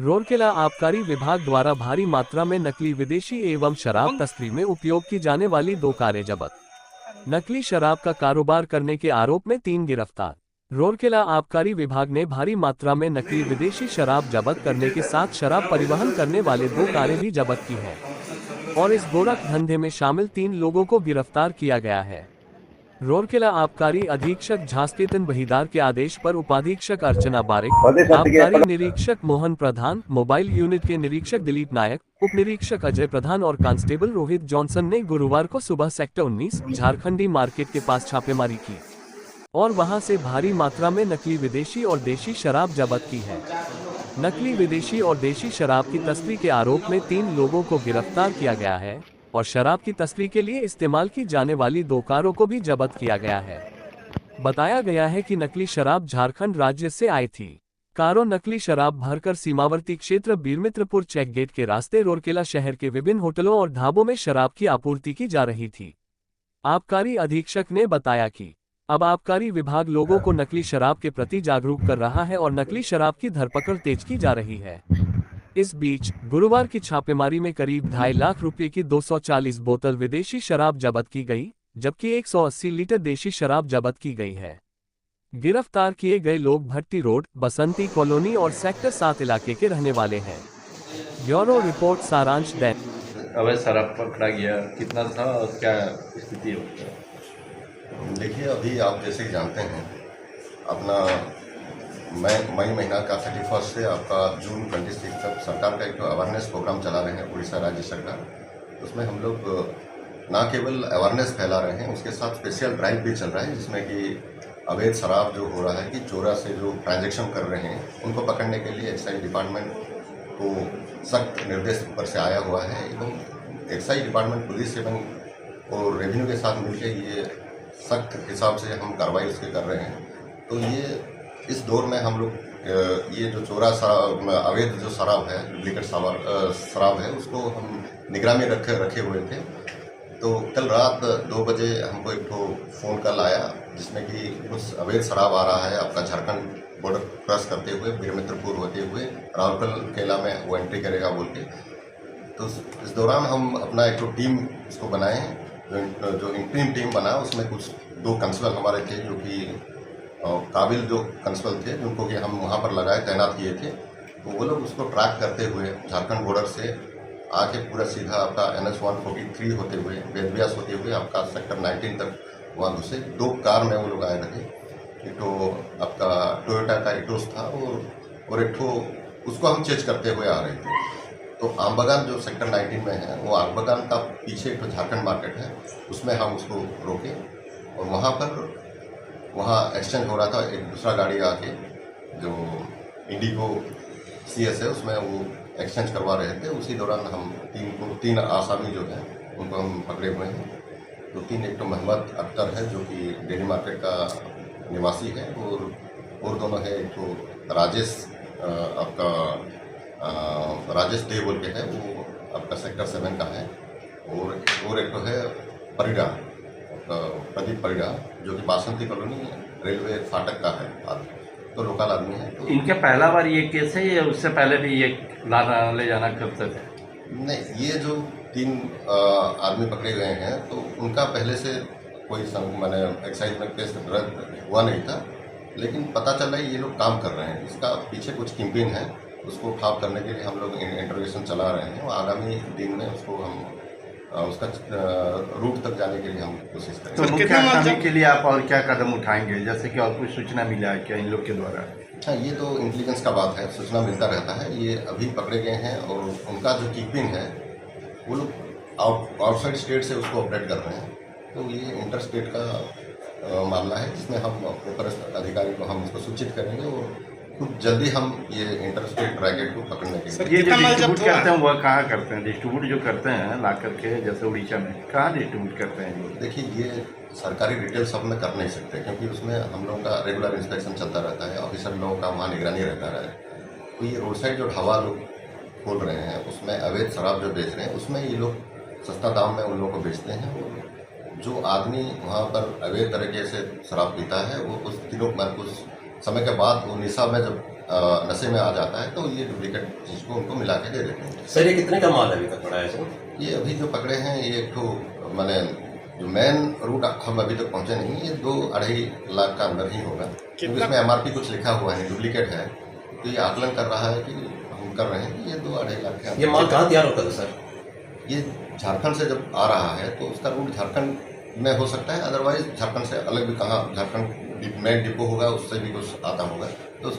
राउरकेला आबकारी विभाग द्वारा भारी मात्रा में नकली विदेशी एवं शराब तस्करी में उपयोग की जाने वाली 2 कारें जब्त। नकली शराब का कारोबार करने के आरोप में 3 गिरफ्तार। राउरकेला आबकारी विभाग ने भारी मात्रा में नकली विदेशी शराब जब्त करने के साथ शराब परिवहन करने वाले 2 कारें भी जब्त की हैं और इस गोरख धंधे में शामिल 3 लोगों को गिरफ्तार किया गया है। राउरकेला आबकारी अधीक्षक झास्केतन बहिदार के आदेश पर उपाधीक्षक अर्चना बारिक, आबकारी निरीक्षक मोहन प्रधान, मोबाइल यूनिट के निरीक्षक दिलीप नायक, उप निरीक्षक अजय प्रधान और कांस्टेबल रोहित जॉनसन ने गुरुवार को सुबह सेक्टर 19 झारखंडी मार्केट के पास छापेमारी की और वहां से भारी मात्रा में नकली विदेशी और देशी शराब जब्त की है। नकली विदेशी और देशी शराब की तस्करी के आरोप में 3 लोगों को गिरफ्तार किया गया है और शराब की तस्करी के लिए इस्तेमाल की जाने वाली 2 कारों को भी जब्त किया गया है। बताया गया है कि नकली शराब झारखंड राज्य से आई थी। कारों नकली शराब भरकर सीमावर्ती क्षेत्र बीरमित्रपुर चेक गेट के रास्ते राउरकेला शहर के विभिन्न होटलों और ढाबों में शराब की आपूर्ति की जा रही थी। आबकारी अधीक्षक ने बताया कि अब आबकारी विभाग लोगों को नकली शराब के प्रति जागरूक कर रहा है और नकली शराब की धरपकड़ तेज की जा रही है। इस बीच गुरुवार की छापेमारी में करीब 2.5 लाख रुपए की 240 बोतल विदेशी शराब जब्त की गई, जबकि 180 लीटर देशी शराब जब्त की गई है। गिरफ्तार किए गए लोग भट्टी रोड, बसंती कॉलोनी और सेक्टर 7 इलाके के रहने वाले हैं। ब्यूरो रिपोर्ट सारांश दैनिक। अवैध शराब पकड़ा गया, कितना था और क्या स्थिति है? देखिए, अभी आप जैसे कि जानते हैं, अपना मई महीना का 31 से आपका जून 26 तक सरकार का एक अवेयरनेस प्रोग्राम चला रहे हैं उड़ीसा राज्य सरकार। उसमें हम लोग ना केवल अवेयरनेस फैला रहे हैं, उसके साथ स्पेशल ड्राइव भी चल रहा है, जिसमें कि अवैध शराब जो हो रहा है कि चोरा से जो ट्रांजैक्शन कर रहे हैं उनको पकड़ने के लिए एक्साइज डिपार्टमेंट को सख्त निर्देश ऊपर से आया हुआ है एवं एक्साइज डिपार्टमेंट पुलिस एवं और रेवेन्यू के साथ मिलकर ये सख्त हिसाब से हम कार्रवाई उसके कर रहे हैं। तो ये इस दौर में हम लोग ये जो चोरा शराब, अवैध जो शराब है, डुप्लीकेट शराब है, उसको हम निगरानी में रखे हुए थे। तो कल रात 2 बजे हमको एक फ़ोन कॉल आया, जिसमें कि कुछ अवैध शराब आ रहा है आपका झारखंड बॉर्डर क्रॉस करते हुए बीरमित्रपुर होते हुए राउरकेला में वो एंट्री करेगा बोल के। तो इस दौरान हम अपना एक टीम इसको बनाए, जो इंटीम टीम बना, उसमें कुछ 2 कांस्टेबल हमारे थे जो कि काबिल जो कांस्टेबल थे, जिनको कि हम वहाँ पर लगाए तैनात किए थे। तो वो लोग उसको ट्रैक करते हुए झारखंड बॉर्डर से आके पूरा सीधा आपका NH 143 होते हुए वेदव्यास होते हुए आपका सेक्टर 19 तक वहाँ घुसे। 2 कार में वो लोग आए थे। एक तो आपका टोयोटा का इटोस था और एक तो उसको हम चेज करते हुए आ रहे थे। तो आमबगान जो सेक्टर 19 में है, वो आमबगान का पीछे एक तो झारखंड मार्केट है, उसमें हम उसको रोके और वहाँ एक्सचेंज हो रहा था। एक दूसरा गाड़ी आके जो इंडिगो CS है, उसमें वो एक्सचेंज करवा रहे थे। उसी दौरान हम 3 आसामी जो हैं उनको हम पकड़े हुए हैं। तो 3, एक तो मोहम्मद अख्तर है जो कि डेली मार्केट का निवासी है और दोनों है, एक तो राजेश आपका राजेश डे बोल के है, वो आपका सेक्टर 7 का है और एक तो है परिडा, प्रदीप परिडा, जो कि बासंती कॉलोनी रेलवे फाटक का है, तो लोकल आदमी है। तो इनका पहला बार ये केस है या उससे पहले भी ये ले जाना करते थे? नहीं, ये जो 3 आदमी पकड़े गए हैं, तो उनका पहले से कोई मैंने एक्साइज में केस रद्द हुआ नहीं था, लेकिन पता चला ये लोग काम कर रहे हैं। इसका पीछे कुछ किंगपिन है, उसको ठाप करने के लिए हम लोग इंटरोगेशन चला रहे हैं और आगामी दिन में उसको हम उसका रूट तक जाने के लिए हम कोशिश करेंगे। तो मुख्य आसामी के लिए आप और क्या कदम उठाएंगे, जैसे कि और कुछ सूचना मिला है क्या इन लोग के द्वारा? हाँ, ये तो इंटेलिजेंस का बात है, सूचना मिलता रहता है। ये अभी पकड़े गए हैं और उनका जो किंगपिन है वो लोग आउटसाइड स्टेट से उसको ऑपरेट कर रहे हैं। तो ये इंटर स्टेट का मामला है, जिसमें हम ऊपर अधिकारी को हम उसको सूचित करेंगे और खूब जल्दी हम ये इंटर स्टेट रैकेट को पकड़ने के लिए। ये जो डिस्ट्रीब्यूट करते हैं वह कहाँ करते हैं? डिस्ट्रीब्यूट जो करते हैं ला करके, जैसे उड़ीसा में कहाँ डिस्ट्रीब्यूट करते हैं? देखिए, ये सरकारी डिटेल सब में कर नहीं सकते, क्योंकि उसमें हम लोगों का रेगुलर इंस्पेक्शन चलता रहता है, ऑफिसर लोगों का वहाँ निगरानी रहता है। तो ये रोड साइड जो ढाबा लोग खोल रहे हैं, उसमें अवैध शराब जो बेच रहे हैं, उसमें ये लोग सस्ता दाम में उन लोगों को बेचते हैं। और जो आदमी वहाँ पर अवैध तरीके से शराब पीता है, वो कुछ दिनों में, कुछ समय के बाद वो निशा में जब नशे में आ जाता है तो ये डुप्लीकेट चीज़ को उनको मिला के दे देते हैं। सर ये कितने का माल अभी तक पड़ा है सर? ये अभी जो पकड़े हैं ये एक तो मैंने जो मेन रूट हम अभी तक पहुंचे नहीं, ये 2-2.5 लाख का अंदर ही होगा, क्योंकि इसमें MRP कुछ लिखा हुआ है, डुप्लीकेट है, तो ये आकलन कर रहा है कि हम कर रहे हैं कि ये 2-2.5 लाख के अंदर। ये माल कहाँ तैयार होता था सर? ये झारखंड से जब आ रहा है तो उसका रूट झारखंड में हो सकता है, अदरवाइज झारखंड से अलग भी कहाँ झारखंड मेन डिपो होगा उससे भी कुछ आता होगा तो